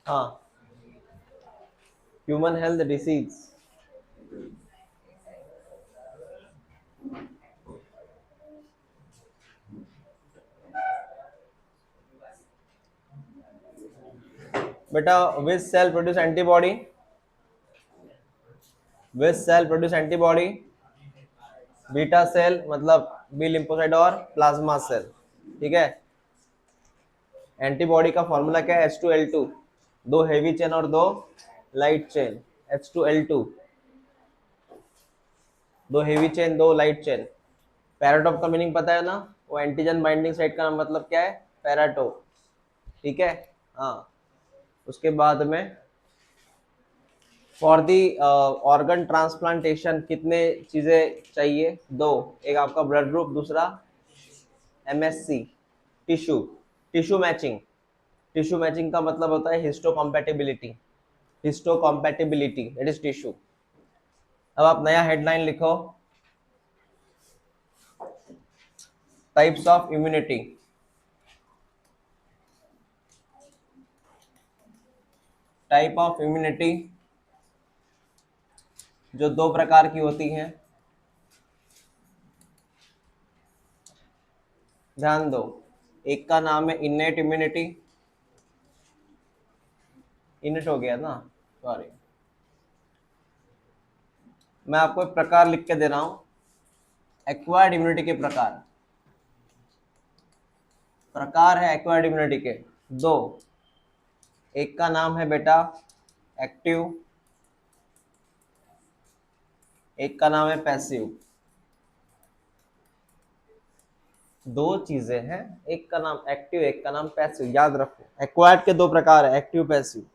हाँ, human health disease. बेटा which cell produce antibody, which cell produce antibody, beta cell मतलब B lymphocyte और plasma cell. ठीक है, एंटीबॉडी का फॉर्मूला क्या है? H2L2, दो हेवी चेन और दो लाइट चेन। H2L2, दो हेवी चेन दो लाइट चेन। पैराटोप का मीनिंग पता है ना? वो एंटीजन बाइंडिंग साइट का मतलब क्या है? पैराटोप। ठीक है, हाँ। उसके बाद में फॉर दी ऑर्गन ट्रांसप्लांटेशन कितने चीजें चाहिए? दो, एक आपका ब्लड ग्रुप, दूसरा MSC tissue, tissue matching. Tissue matching का मतलब होता है हिस्टोकॉम्पैटिबिलिटी, हिस्टोकॉम्पैटिबिलिटी दैट इज टिश्यू। अब आप नया हेडलाइन लिखो, types of immunity. Type of immunity जो दो प्रकार की होती हैं, ध्यान दो। एक का नाम है इनेट इम्यूनिटी, इनेट हो गया ना, सॉरी, मैं आपको एक प्रकार लिख के दे रहा हूं। एक्वायर्ड इम्यूनिटी के प्रकार, प्रकार है एक्वायर्ड इम्यूनिटी के दो। एक का नाम है बेटा एक्टिव, एक का नाम है पैसिव। दो चीजें हैं, एक का नाम एक्टिव, एक का नाम पैसिव। याद रखो, एक्वायर्ड के दो प्रकार है, एक्टिव पैसिव।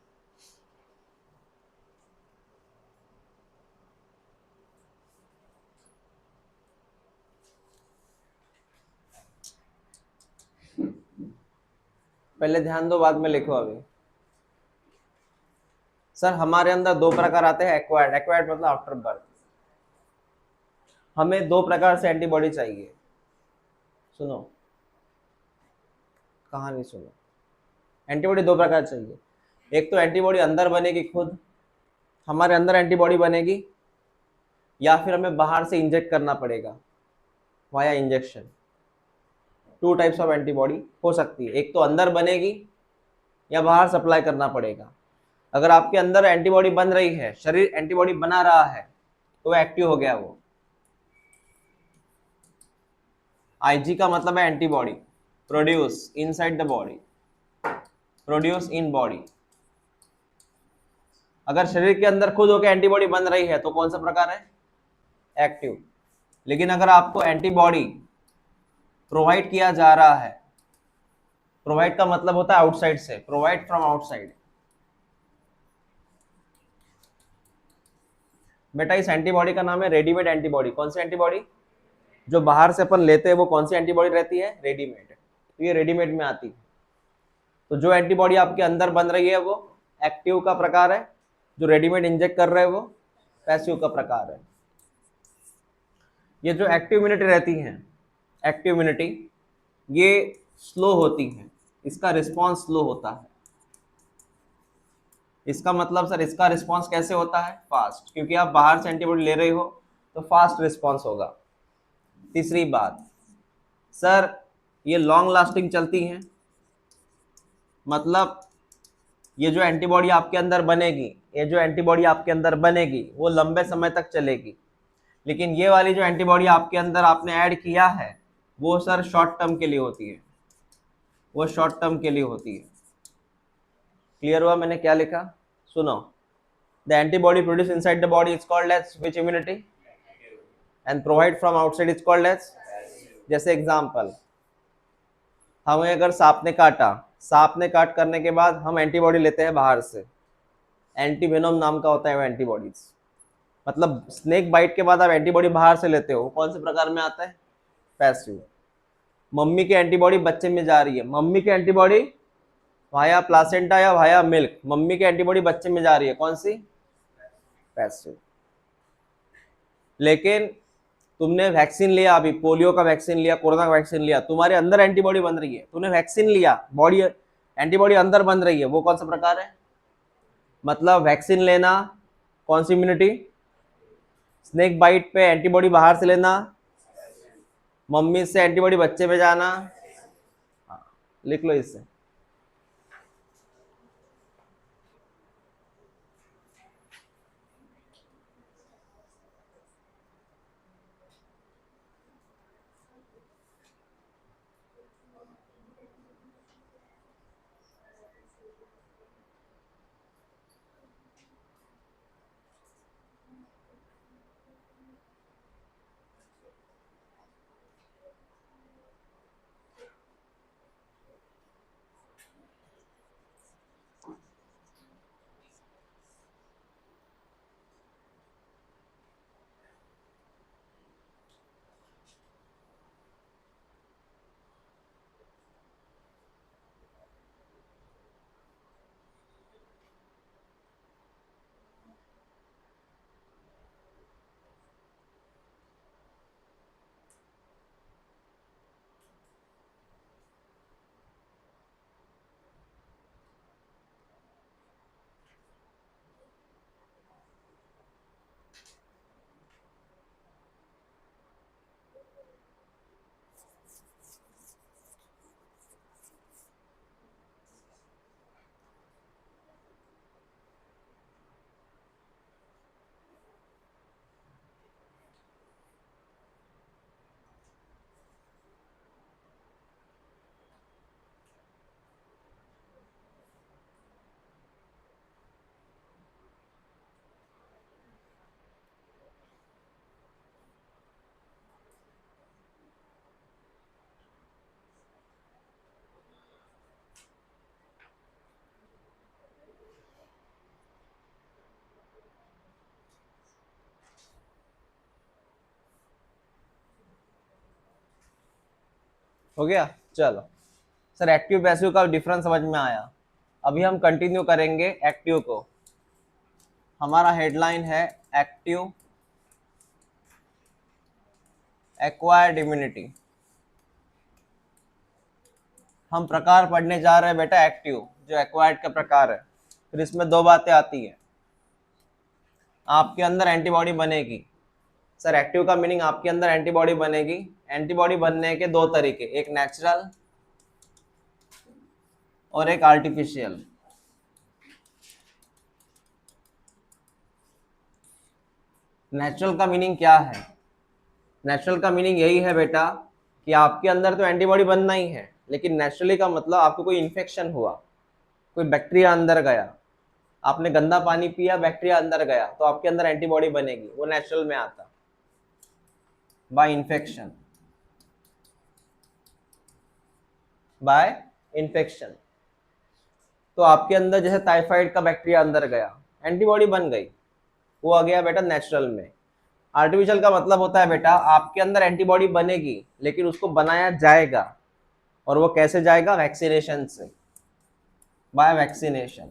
पहले ध्यान दो, बाद में लिखो। अभी सर हमारे अंदर दो प्रकार आते हैं एक्वायर्ड, एक्वायर्ड मतलब आफ्टर बर्थ। हमें दो प्रकार से एंटीबॉडी चाहिए। सुनो, कहानी सुनो। एंटीबॉडी दो प्रकार चाहिए। एक तो एंटीबॉडी अंदर बनेगी खुद, हमारे अंदर एंटीबॉडी बनेगी, या फिर हमें बाहर से इंजेक्ट करना पड़ेगा via injection. Two types of antibody हो सकती है, एक तो अंदर बनेगी या बाहर सप्लाई करना पड़ेगा। अगर आपके अंदर एंटीबॉडी बन रही है, शरीर एंटीबॉडी बना रहा है, तो एक्टिव हो गया वो। IG का मतलब है antibody, produce inside the body, produce in body. अगर शरीर के अंदर खुद होकर एंटीबॉडी बन रही है तो कौन सा प्रकार है? एक्टिव। लेकिन अगर आपको एंटीबॉडी प्रोवाइड किया जा रहा है, प्रोवाइड का मतलब होता है आउटसाइड से, प्रोवाइड फ्रॉम आउटसाइड। बेटा इस एंटीबॉडी का नाम है रेडीमेड एंटीबॉडी। कौन सी एंटीबॉडी? जो बाहर से अपन लेते हैं वो कौन सी एंटीबॉडी रहती है? रेडीमेड। तो ये रेडीमेड में आती है। तो जो एंटीबॉडी आपके अंदर बन रही है वो एक्टिव का प्रकार है, जो रेडीमेड इंजेक्ट कर रहे हैं वो पैसिव का प्रकार है। ये जो एक्टिव इम्यूनिटी रहती है, एक्टिव इम्यूनिटी ये स्लो होती है, इसका रिस्पॉन्स स्लो होता है। इसका मतलब सर इसका रिस्पॉन्स कैसे होता है? फास्ट, क्योंकि आप बाहर से एंटीबॉडी ले रहे हो तो फास्ट रिस्पॉन्स होगा। तीसरी बात सर, ये लॉन्ग लास्टिंग चलती हैं, मतलब ये जो एंटीबॉडी आपके अंदर बनेगी, ये जो एंटीबॉडी आपके अंदर बनेगी वो लंबे समय तक चलेगी। लेकिन ये वाली जो एंटीबॉडी आपके अंदर आपने ऐड किया है वो सर शॉर्ट टर्म के लिए होती है, वो शॉर्ट टर्म के लिए होती है। क्लियर हुआ मैंने क्या लिखा? सुनो, the antibody produce inside the body is called as which immunity, and provide from outside is called as. जैसे एग्जांपल, हमें अगर सांप ने काटा, सांप ने काट करने के बाद हम एंटीबॉडी लेते हैं बाहर से, एंटीवेनोम नाम का होता है वो एंटीबॉडीज। मतलब स्नेक बाइट के बाद आप एंटीबॉडी बाहर से लेते हो, कौन से प्रकार में आता है? पैसिव। मम्मी की एंटीबॉडी बच्चे में जा रही है, मम्मी की एंटीबॉडी वाया प्लासेंटा या वाया मिल्क, मम्मी की एंटीबॉडी बच्चे में जा रही है, कौन सी? पैसिव। लेकिन तुमने वैक्सीन लिया, अभी पोलियो का वैक्सीन लिया, कोरोना का वैक्सीन लिया, तुम्हारे अंदर एंटीबॉडी बन रही है, तुमने वैक्सीन लिया, बॉडी एंटीबॉडी अंदर बन रही है, वो कौन सा प्रकार है? मतलब वैक्सीन लेना, कौन सी इम्यूनिटी, स्नेक बाइट पे एंटीबॉडी बाहर से लेना, मम्मी से एंटीबॉडी बच्चे पे जाना। हाँ, लिख लो इसे। हो गया, चलो। सर एक्टिव पैसिव का डिफरेंस समझ में आया। अभी हम कंटिन्यू करेंगे एक्टिव को। हमारा हेडलाइन है एक्टिव एक्वायर्ड इम्यूनिटी। हम प्रकार पढ़ने जा रहे हैं बेटा एक्टिव, जो एक्वायर्ड का प्रकार है। फिर इसमें दो बातें आती है, आपके अंदर एंटीबॉडी बनेगी। सर एक्टिव का मीनिंग आपके अंदर एंटीबॉडी बनेगी। एंटीबॉडी बनने के दो तरीके, एक नेचुरल और एक आर्टिफिशियल। नेचुरल का मीनिंग क्या है? नेचुरल का मीनिंग यही है बेटा कि आपके अंदर तो एंटीबॉडी बनना ही है, लेकिन नेचुरली का मतलब आपको कोई इन्फेक्शन हुआ, कोई बैक्टीरिया अंदर गया, आपने गंदा पानी पिया, बैक्टीरिया अंदर गया, तो आपके अंदर एंटीबॉडी बनेगी। वो नेचुरल में आता बाय इन्फेक्शन, बाय इन्फेक्शन। तो आपके अंदर जैसे टाइफाइड का बैक्टीरिया अंदर गया, एंटीबॉडी बन गई, वो आ गया बेटा नेचुरल में। आर्टिफिशियल का मतलब होता है बेटा आपके अंदर एंटीबॉडी बनेगी, लेकिन उसको बनाया जाएगा, और वो कैसे जाएगा? वैक्सीनेशन से, बाय वैक्सीनेशन।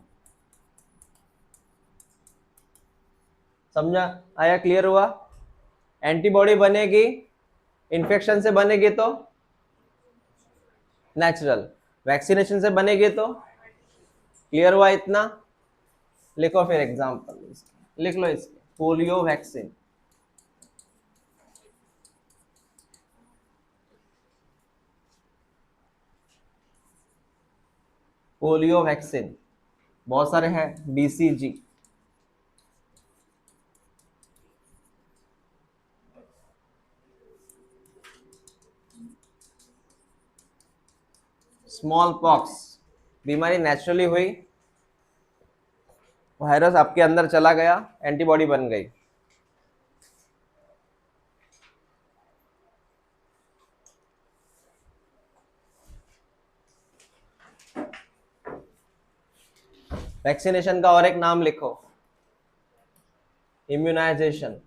समझा? आया? क्लियर हुआ? एंटीबॉडी बनेगी, इन्फेक्शन से बनेगी तो नेचुरल, वैक्सीनेशन से बनेगी तो। क्लियर हुआ इतना? लिखो फिर एग्जांपल, लिख लो इसके। पोलियो वैक्सीन, पोलियो वैक्सीन बहुत सारे हैं। बीसीजी, स्मॉल पॉक्स, बीमारी नेचुरली हुई, वायरस आपके अंदर चला गया, एंटीबॉडी बन गई। वैक्सीनेशन का और एक नाम लिखो, इम्यूनाइजेशन।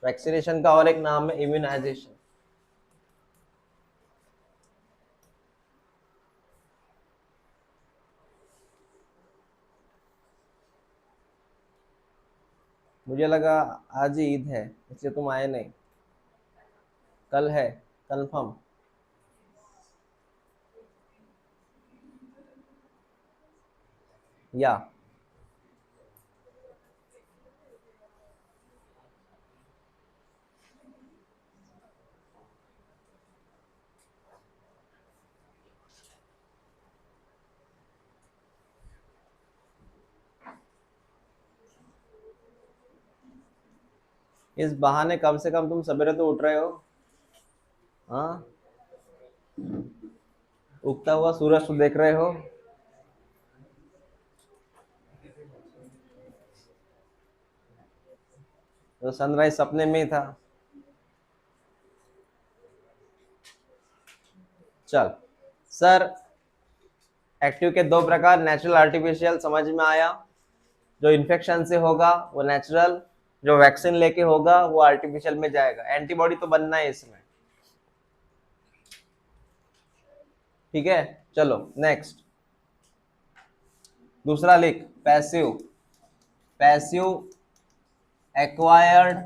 वैक्सीनेशन का और एक नाम है इम्यूनाइजेशन। मुझे लगा आज ही ईद है इसलिए तुम आए नहीं, कल है कंफर्म? या इस बहाने कम से कम तुम सवेरे तो उठ रहे हो। हाँ, उगता हुआ सूरज तो देख रहे हो। तो सनराइज सपने में ही था। चल सर, एक्टिव के दो प्रकार, नेचुरल आर्टिफिशियल, समझ में आया। जो इन्फेक्शन से होगा वो नेचुरल, जो वैक्सीन लेके होगा वो आर्टिफिशियल में जाएगा। एंटीबॉडी तो बनना है इसमें, ठीक है। चलो नेक्स्ट, दूसरा लिख, passive. Passive acquired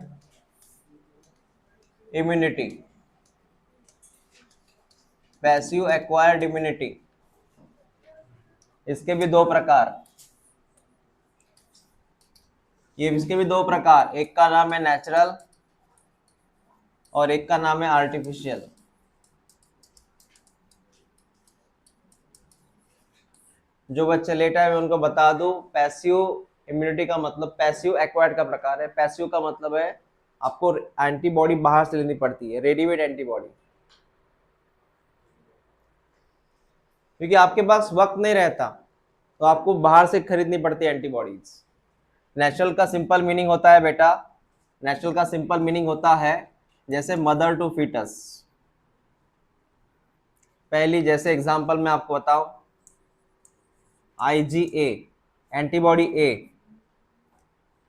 immunity. Passive acquired immunity, इसके भी दो प्रकार। ये इसके भी दो प्रकार, एक का नाम है नेचुरल और एक का नाम है आर्टिफिशियल। जो बच्चे लेट आए मैं उनको बता दूं, पैसिव इम्यूनिटी का मतलब पैसिव एक्वायर्ड का प्रकार है। पैसिव का मतलब है आपको एंटीबॉडी बाहर से लेनी पड़ती है, रेडीमेड एंटीबॉडी, क्योंकि आपके पास वक्त नहीं रहता तो आपको बाहर से खरीदनी पड़ती है एंटीबॉडीज। नेचुरल का सिंपल मीनिंग होता है बेटा, नेचुरल का सिंपल मीनिंग होता है जैसे मदर टू फीटस। पहली जैसे एग्जांपल मैं आपको बताऊं, IgA, एंटीबॉडी ए,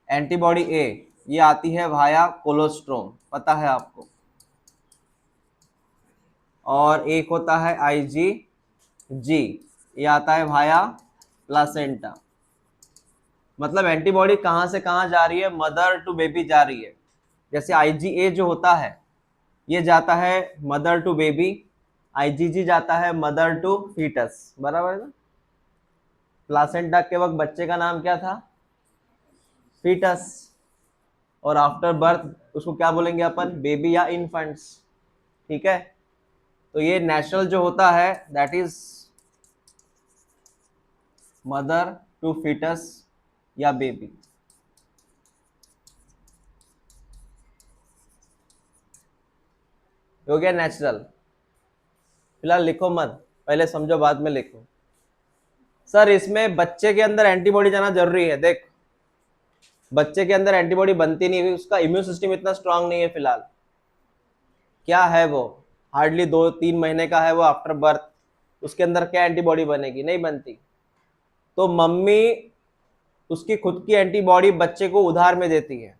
एंटीबॉडी ए ये आती है वाया कोलोस्ट्रोम, पता है आपको। और एक होता है IgG, ये आता है वाया प्लासेंटा। मतलब एंटीबॉडी कहां से कहां जा रही है, मदर टू बेबी जा रही है। जैसे IgA जो होता है ये जाता है मदर टू बेबी, IgG जाता है मदर टू फीटस, बराबर है ना। प्लासेंटा के वक्त बच्चे का नाम क्या था, फीटस, और आफ्टर बर्थ उसको क्या बोलेंगे अपन, बेबी या इन्फेंट्स, ठीक है। तो ये नेचुरल जो होता है that is mother to foetus या बेबी। हो गया नेचुरल। फिलहाल लिखो मत, पहले समझो बाद में लिखो। सर इसमें बच्चे के अंदर एंटीबॉडी जाना जरूरी है। देख, बच्चे के अंदर एंटीबॉडी बनती नहीं, उसका इम्यून सिस्टम इतना स्ट्रांग नहीं है फिलहाल। क्या है वो, हार्डली 2-3 महीने का है वो आफ्टर बर्थ, उसके अंदर क्या एंटीबॉडी बनेगी, नहीं बनती। तो मम्मी उसकी खुद की एंटीबॉडी बच्चे को उधार में देती है,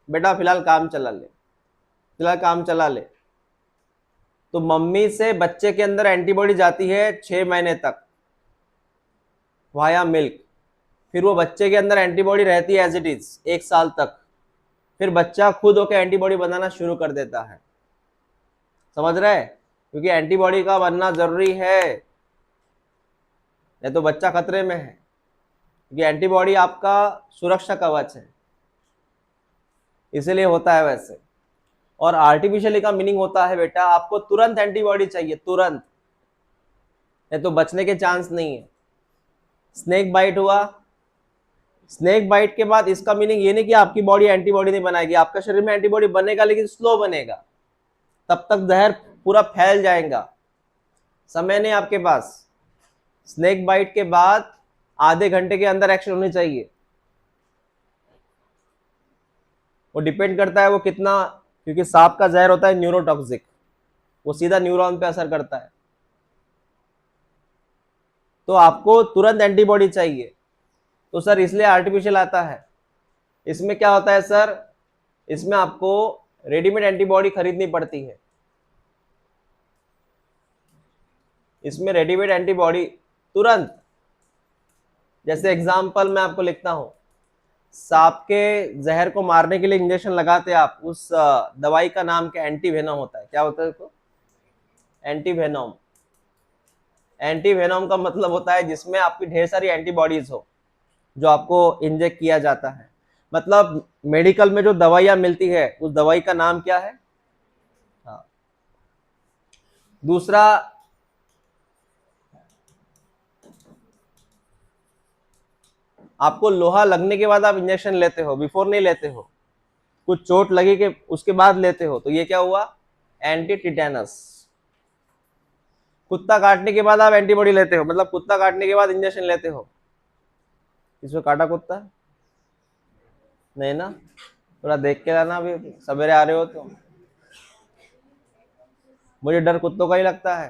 बेटा फिलहाल काम चला ले, फिलहाल काम चला ले। तो मम्मी से बच्चे के अंदर एंटीबॉडी जाती है 6 महीने तक वाया मिल्क, फिर वो बच्चे के अंदर एंटीबॉडी रहती है एज इट इज 1 साल तक, फिर बच्चा खुद होकर एंटीबॉडी बनाना शुरू कर देता है। समझ रहे, क्योंकि एंटीबॉडी का बनना जरूरी है, नहीं तो बच्चा खतरे में है, क्योंकि एंटीबॉडी आपका सुरक्षा कवच है, इसीलिए होता है वैसे। और आर्टिफिशियली का मीनिंग होता है बेटा आपको तुरंत एंटीबॉडी चाहिए, तुरंत, नहीं तो बचने के चांस नहीं है। स्नेक बाइट हुआ, स्नेक बाइट के बाद इसका मीनिंग ये नहीं कि आपकी बॉडी एंटीबॉडी नहीं बनाएगी, आपका शरीर में एंटीबॉडी बनेगा लेकिन स्लो बनेगा, तब तक जहर पूरा फैल जाएगा, समय नहीं आपके पास। स्नेक बाइट के बाद आधे घंटे के अंदर एक्शन होनी चाहिए। वो डिपेंड करता है वो कितना, क्योंकि सांप का जहर होता है न्यूरोटॉक्सिक, वो सीधा न्यूरॉन पे असर करता है, तो आपको तुरंत एंटीबॉडी चाहिए। तो सर इसलिए आर्टिफिशियल आता है। इसमें क्या होता है सर, इसमें आपको रेडीमेड एंटीबॉडी खरीदनी पड़ती है, इसमें रेडीमेड एंटीबॉडी तुरंत। जैसे एग्जांपल मैं आपको लिखता हूं, सांप के जहर को मारने के लिए इंजेक्शन लगाते आप, उस दवाई का नाम क्या, एंटीवेनम होता है। क्या होता है उसको, एंटीवेनम। एंटीवेनम का मतलब होता है जिसमें आपकी ढेर सारी एंटीबॉडीज हो, जो आपको इंजेक्ट किया जाता है। मतलब मेडिकल में जो दवाइयाँ मिलती है उस दवाई का नाम क्या है? हाँ। दूसरा, आपको लोहा लगने के बाद आप इंजेक्शन लेते हो, बिफोर नहीं लेते हो। कुछ चोट लगी के उसके बाद लेते हो, तो ये क्या हुआ? Anti tetanus. कुत्ता काटने के बाद आप एंटीबॉडी लेते हो, मतलब कुत्ता काटने के बाद इंजेक्शन लेते हो। इसमें काटा कुत्ता नहीं ना? थोड़ा देख के लाना, अभी सवेरे आ रहे हो तो। मुझे डर कुत्तों का ही लगता है।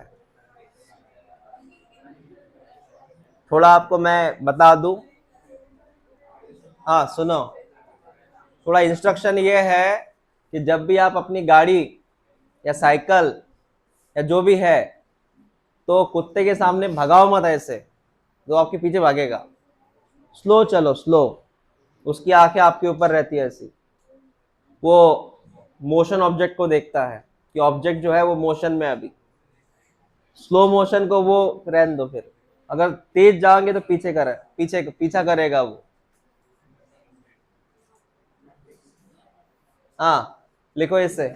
थोड़ा आपको मैं बता दूं। हाँ सुनो, थोड़ा इंस्ट्रक्शन ये है कि जब भी आप अपनी गाड़ी या साइकिल या जो भी है, तो कुत्ते के सामने भगाओ मत ऐसे, जो आपके पीछे भागेगा। स्लो चलो, स्लो। उसकी आंखें आपके ऊपर रहती है ऐसी, वो मोशन ऑब्जेक्ट को देखता है कि ऑब्जेक्ट जो है वो मोशन में है अभी। स्लो मोशन को वो रहने दो, फिर अगर तेज जाओगे तो पीछा करेगा वो। हाँ, लिखो इसे।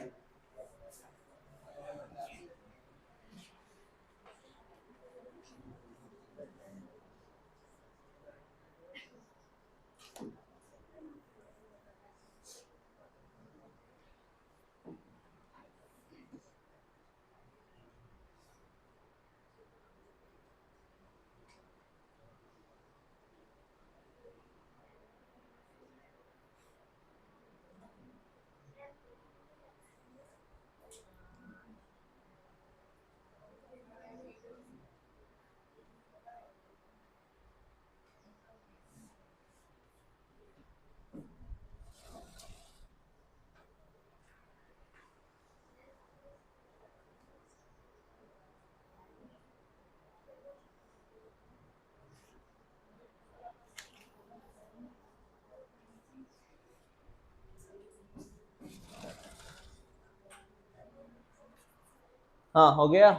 हाँ, हो गया।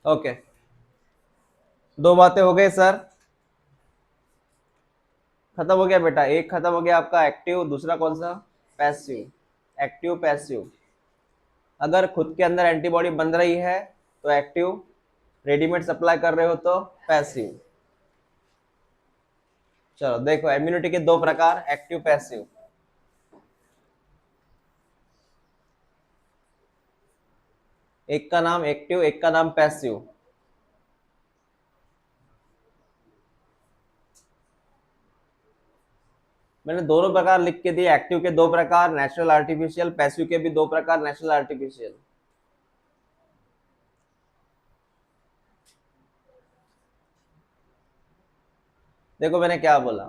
ओके, दो बातें हो गई सर। खत्म हो गया बेटा, एक खत्म हो गया आपका एक्टिव, दूसरा कौन सा? पैसिव। Active passive. अगर खुद के अंदर एंटीबॉडी बन रही है तो एक्टिव, रेडीमेड सप्लाई कर रहे हो तो पैसिव। चलो देखो, इम्यूनिटी के दो प्रकार, एक्टिव पैसिव। एक का नाम एक्टिव, एक का नाम पैसिव। मैंने दोनों प्रकार लिख के दिए, एक्टिव के दो प्रकार नेचुरल आर्टिफिशियल, पैसिव के भी दो प्रकार नेचुरल आर्टिफिशियल। देखो मैंने क्या बोला,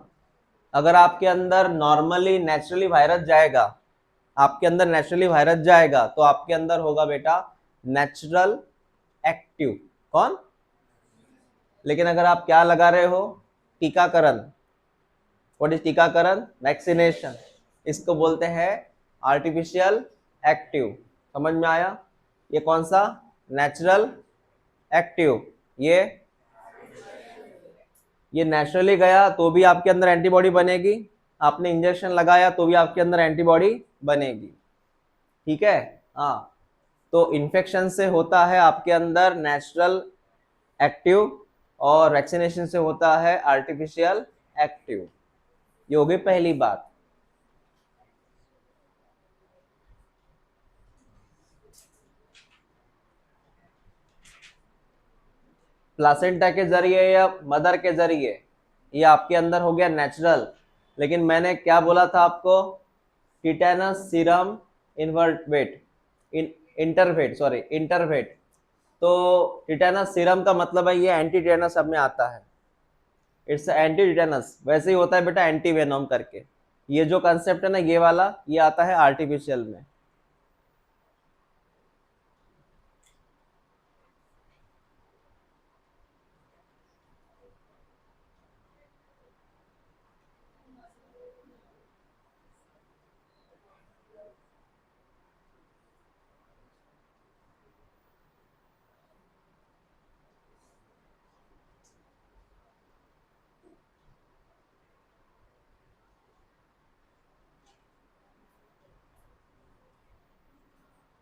अगर आपके अंदर नॉर्मली नेचुरली वायरस जाएगा, आपके अंदर नेचुरली वायरस जाएगा तो आपके अंदर होगा बेटा नेचुरल एक्टिव। कौन? लेकिन अगर आप क्या लगा रहे हो? टीकाकरण। व्हाट इज टीकाकरण? वैक्सीनेशन। इसको बोलते हैं आर्टिफिशियल एक्टिव। समझ में आया? ये कौन सा? Natural active. ये नेचुरली गया तो भी आपके अंदर एंटीबॉडी बनेगी, आपने इंजेक्शन लगाया तो भी आपके अंदर एंटीबॉडी बनेगी। ठीक है? हाँ। तो इन्फेक्शन से होता है आपके अंदर नेचुरल एक्टिव, और वैक्सीनेशन से होता है आर्टिफिशियल एक्टिव। ये हो गई पहली बात। प्लासेंटा के जरिए या मदर के जरिए, ये आपके अंदर हो गया नेचुरल। लेकिन मैंने क्या बोला था आपको? टिटेनस सीरम इन्वर्टवेट, इंटरवेट, सॉरी इंटरवेट। तो टिटेनस सीरम का मतलब है ये एंटी टिटेनस सब में आता है। इट्स एंटी टिटेनस, वैसे ही होता है बेटा एंटी वेनोम करके। ये जो कंसेप्ट है ना, ये वाला, ये आता है आर्टिफिशियल में।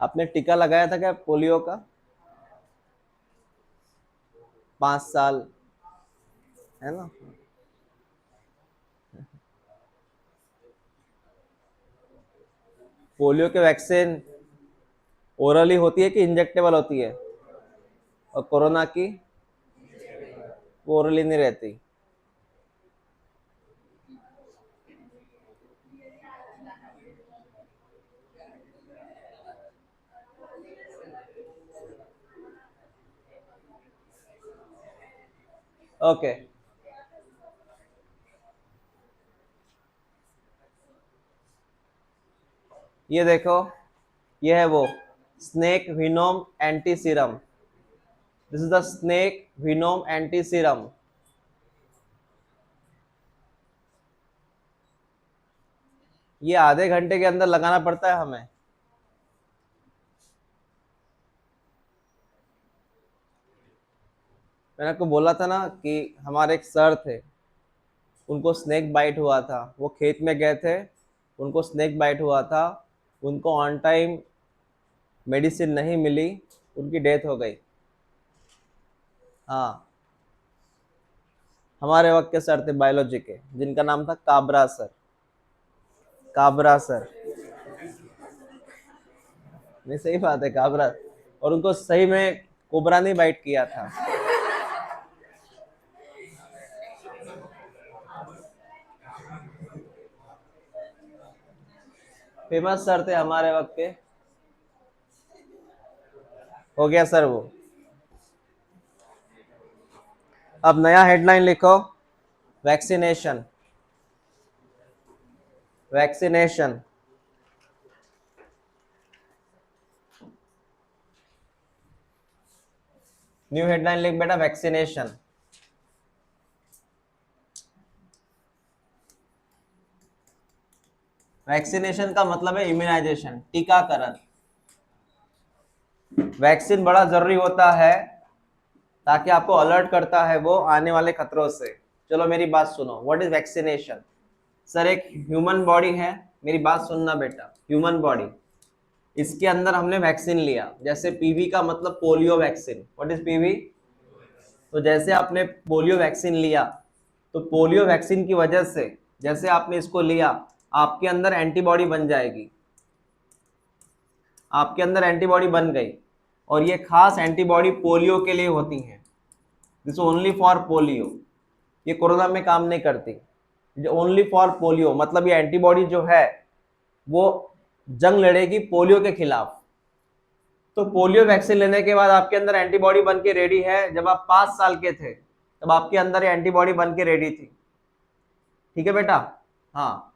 आपने टीका लगाया था क्या पोलियो का? 5 साल, है ना? पोलियो के वैक्सीन ओरली होती है कि इंजेक्टेबल होती है? और कोरोना की वो ओरली नहीं रहती। ओके, ये देखो, ये है वो snake venom anti serum. This is the snake venom anti serum. ये आधे घंटे के अंदर लगाना पड़ता है हमें। मैंने आपको बोला था ना कि हमारे एक सर थे, उनको स्नेक बाइट हुआ था, वो खेत में गए थे, उनको स्नेक बाइट हुआ था, उनको ऑन टाइम मेडिसिन नहीं मिली, उनकी डेथ हो गई। हाँ, हमारे वक्त के सर थे बायोलॉजी के, जिनका नाम था काबरा सर। काबरा सर, नहीं सही बात है, काबरा। और उनको सही में कोबरा ने बाइट किया था। फेमस सर थे हमारे वक्त के। हो गया सर वो। अब नया हेडलाइन लिखो, वैक्सीनेशन। वैक्सीनेशन। न्यू हेडलाइन लिख बेटा, वैक्सीनेशन। वैक्सीनेशन का मतलब है इम्यूनाइजेशन, टीकाकरण। वैक्सीन बड़ा जरूरी होता है ताकि आपको अलर्ट करता है वो आने वाले खतरों से। चलो मेरी बात सुनो, व्हाट इज वैक्सीनेशन? सर एक ह्यूमन बॉडी है, मेरी बात सुनना बेटा, ह्यूमन बॉडी, इसके अंदर हमने वैक्सीन लिया, जैसे पीवी का मतलब polio vaccine. What is PV? तो जैसे आपने पोलियो वैक्सीन लिया, तो पोलियो वैक्सीन की वजह से जैसे आपने इसको लिया, आपके अंदर एंटीबॉडी बन जाएगी, आपके अंदर एंटीबॉडी बन गई, और ये खास एंटीबॉडी पोलियो के लिए होती है। This only for polio. ये कोरोना में काम नहीं करती, ओनली फॉर पोलियो। मतलब ये एंटीबॉडी जो है वो जंग लड़ेगी पोलियो के खिलाफ। तो पोलियो वैक्सीन लेने के बाद आपके अंदर एंटीबॉडी बन के रेडी है। जब आप 5 साल के थे तब आपके अंदर एंटीबॉडी बन के रेडी थी। ठीक है बेटा? हाँ।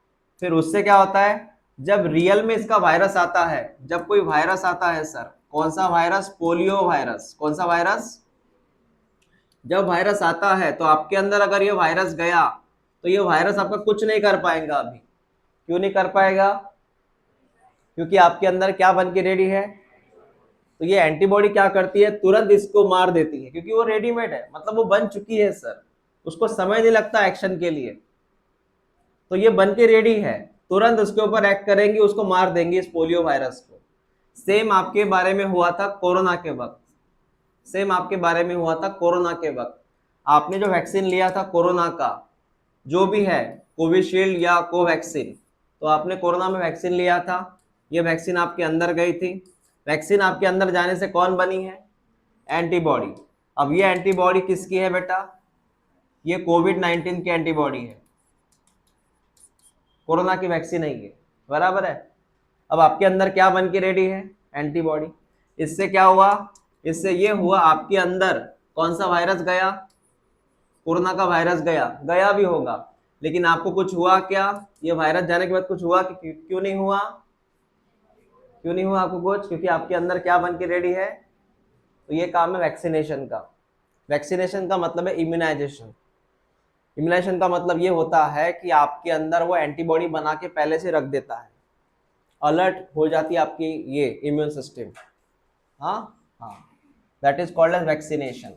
फिर उससे क्या होता है, जब रियल में इसका वायरस आता है, जब कोई वायरस आता है सर, कौन सा वायरस? Polio virus. कौन सा वायरस? जब वायरस आता है तो आपके अंदर अगर ये वायरस गया तो ये वायरस आपका कुछ नहीं कर पाएगा अभी। क्यों नहीं कर पाएगा? क्योंकि आपके अंदर क्या बन के रेडी है। तो ये एंटीबॉडी क्या करती है, तुरंत इसको मार देती है, क्योंकि वो रेडीमेड है, मतलब वो बन चुकी है सर, उसको समय नहीं लगता एक्शन के लिए। तो ये बन के रेडी है, तुरंत उसके ऊपर एक्ट करेंगी, उसको मार देंगी, इस पोलियो वायरस को। सेम आपके बारे में हुआ था कोरोना के वक्त। सेम आपके बारे में हुआ था कोरोना के वक्त। आपने जो वैक्सीन लिया था कोरोना का, जो भी है, कोविशील्ड या कोवैक्सीन, तो आपने कोरोना में वैक्सीन लिया था, ये वैक्सीन आपके अंदर गई थी। वैक्सीन आपके अंदर जाने से कौन बनी है? एंटीबॉडी। अब ये एंटीबॉडी किसकी है बेटा? ये कोविड-19 की एंटीबॉडी है, कोरोना की वैक्सीन नहीं है। बराबर है? अब आपके अंदर क्या बन के रेडी है? एंटीबॉडी। इससे क्या हुआ? इससे ये हुआ, आपके अंदर कौन सा वायरस गया? कोरोना का वायरस गया, गया भी होगा, लेकिन आपको कुछ हुआ क्या? ये वायरस जाने के बाद कुछ हुआ कि क्यों नहीं हुआ? क्यों नहीं हुआ आपको कुछ? क्योंकि आपके अंदर क्या बन के रेडी है। तो ये काम है वैक्सीनेशन का। वैक्सीनेशन का मतलब है इम्यूनाइजेशन। इम्यूनाइजेशन का मतलब ये होता है कि आपके अंदर वो एंटीबॉडी बना के पहले से रख देता है, अलर्ट हो जाती है आपकी ये इम्यून सिस्टम। हाँ हाँ, that is called as vaccination.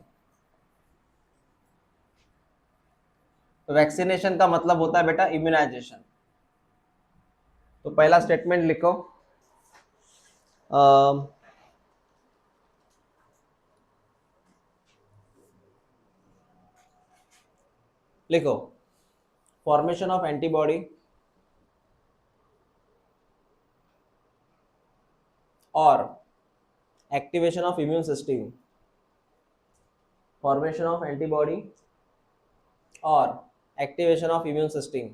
तो वैक्सीनेशन का मतलब होता है बेटा इम्यूनाइजेशन। तो पहला स्टेटमेंट लिखो, अम, लिखो, फॉर्मेशन ऑफ एंटीबॉडी और activation of immune system, formation of antibody और activation of immune system,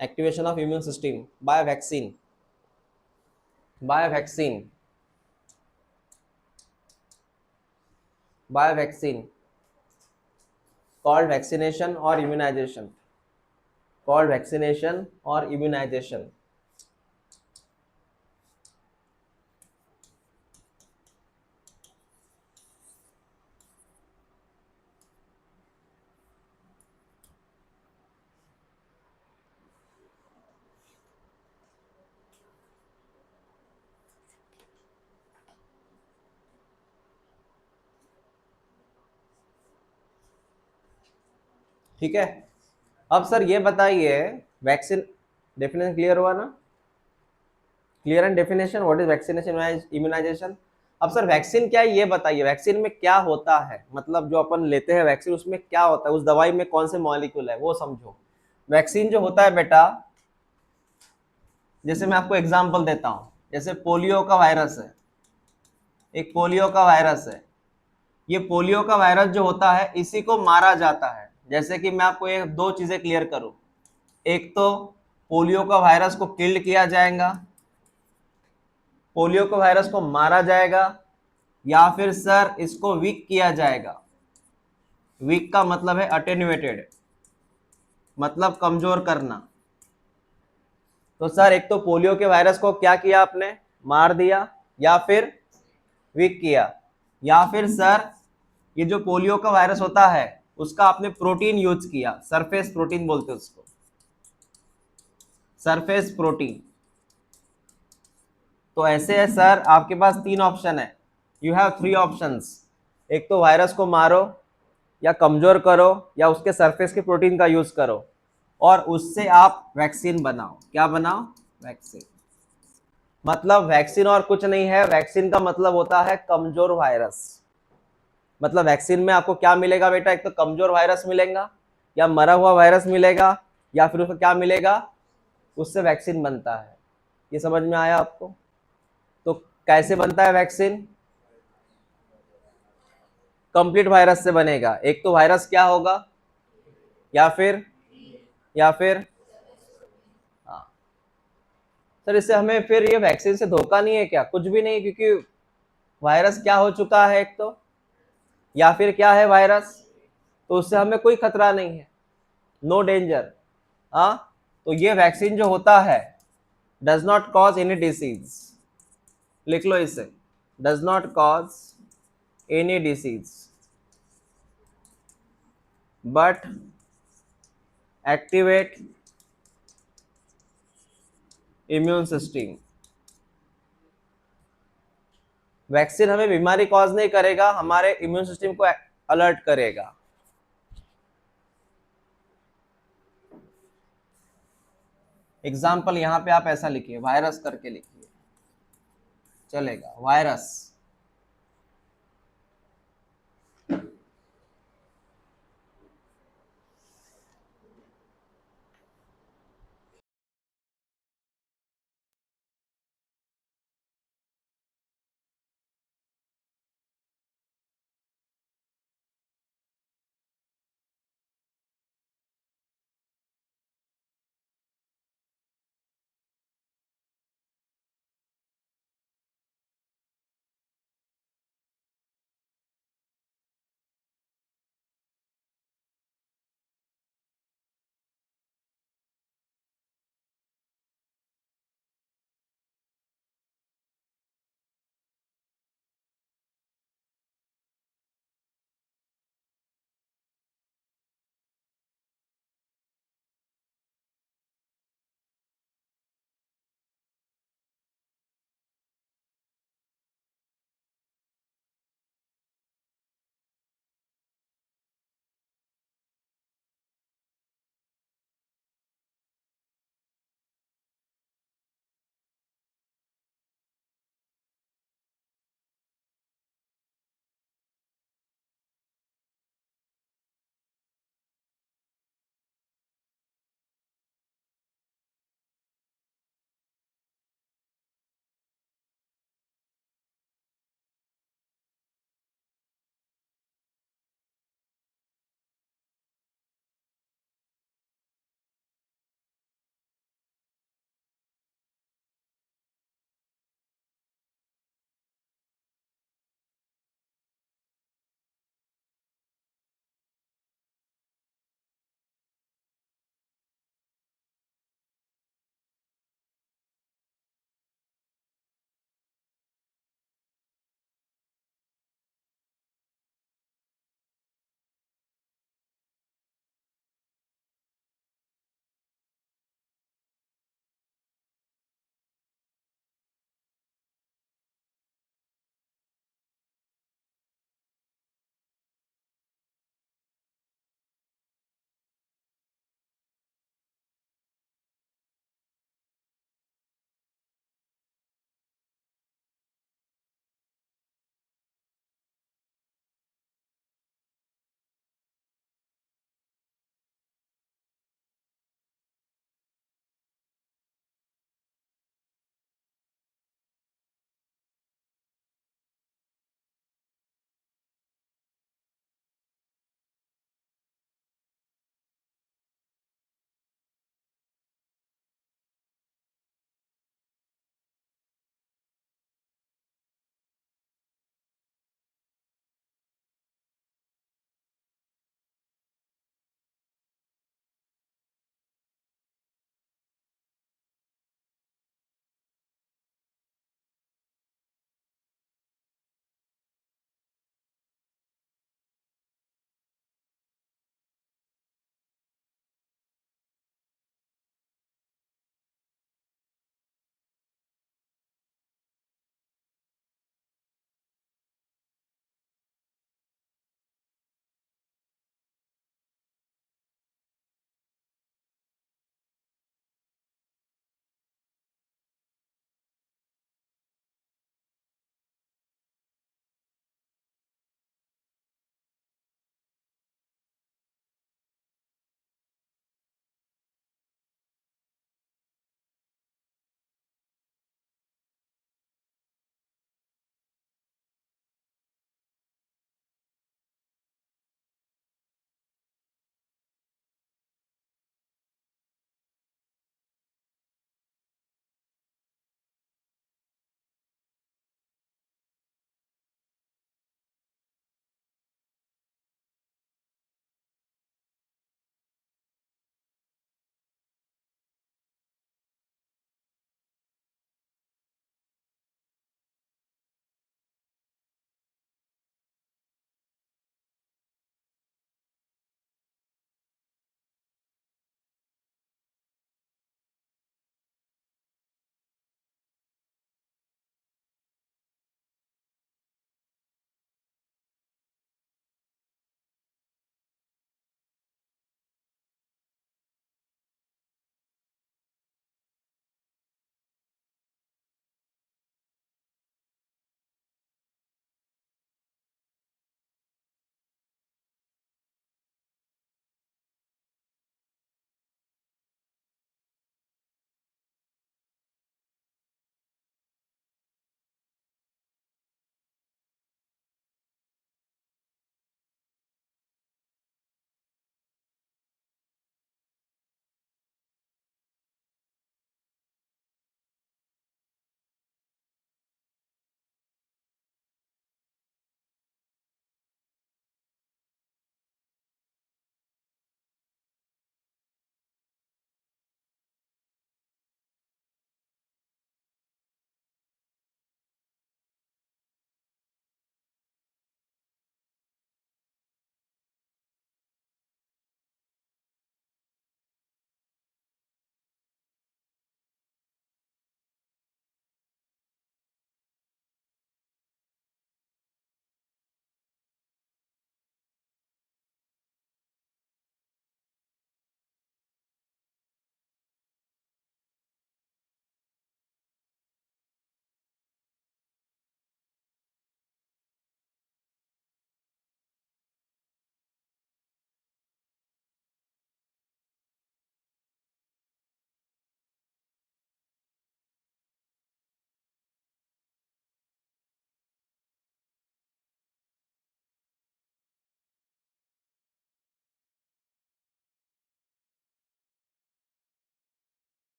activation of immune system by vaccine, by vaccine, by vaccine called vaccination और इम्यूनाइजेशन, कॉल्ड वैक्सीनेशन और immunisation. ठीक है, अब sir ये बताइए, vaccine definition clear हुआ ना? Clear and definition what is vaccination immunisation. अब सर वैक्सीन क्या है ये बताइए, वैक्सीन में क्या होता है, मतलब जो अपन लेते हैं वैक्सीन उसमें क्या होता है, उस दवाई में कौन से मॉलिक्यूल है वो समझो। वैक्सीन जो होता है बेटा, जैसे मैं आपको एग्जांपल देता हूं, जैसे पोलियो का वायरस है, एक पोलियो का वायरस है, ये पोलियो का वायरस जो होता है इसी को मारा जाता है। जैसे कि मैं आपको ये दो चीजें क्लियर करूं, एक तो पोलियो का वायरस को किल्ड किया जाएगा, पोलियो के वायरस को मारा जाएगा, या फिर सर इसको वीक किया जाएगा। वीक का मतलब है अटेन्यूएटेड, मतलब कमजोर करना। तो सर एक तो पोलियो के वायरस को क्या किया आपने, मार दिया, या फिर वीक किया, या फिर सर ये जो पोलियो का वायरस होता है उसका आपने प्रोटीन यूज किया, सरफेस प्रोटीन बोलते हैं उसको, सरफेस प्रोटीन। तो ऐसे है सर, आपके पास तीन ऑप्शन है, यू हैव थ्री ऑप्शंस। एक तो वायरस को मारो या कमजोर करो या उसके सरफेस के प्रोटीन का यूज करो और उससे आप वैक्सीन बनाओ। क्या बनाओ? वैक्सीन। मतलब वैक्सीन और कुछ नहीं है, वैक्सीन का मतलब होता है कमजोर वायरस। मतलब वैक्सीन में आपको क्या मिलेगा बेटा, एक तो कमजोर वायरस मिलेगा या मरा हुआ वायरस मिलेगा या फिर उसको क्या मिलेगा, उससे वैक्सीन बनता है। ये समझ में आया आपको? तो कैसे बनता है वैक्सीन? कंप्लीट वायरस से बनेगा। एक तो वायरस क्या होगा, या फिर हाँ सर, इससे हमें फिर ये वैक्सीन से धोखा नहीं है क्या? कुछ भी नहीं, क्योंकि वायरस क्या हो चुका है एक तो, या फिर क्या है वायरस, तो उससे हमें कोई खतरा नहीं है, नो डेंजर। हाँ, तो ये वैक्सीन जो होता है does not cause any disease, लिख लो इसे, does not cause any disease but activate immune system. Vaccine हमें बीमारी कॉज नहीं करेगा, हमारे इम्यून सिस्टम को अलर्ट करेगा। एग्जाम्पल यहां पे आप ऐसा लिखिए, वायरस करके लिखिए, चलेगा, वायरस।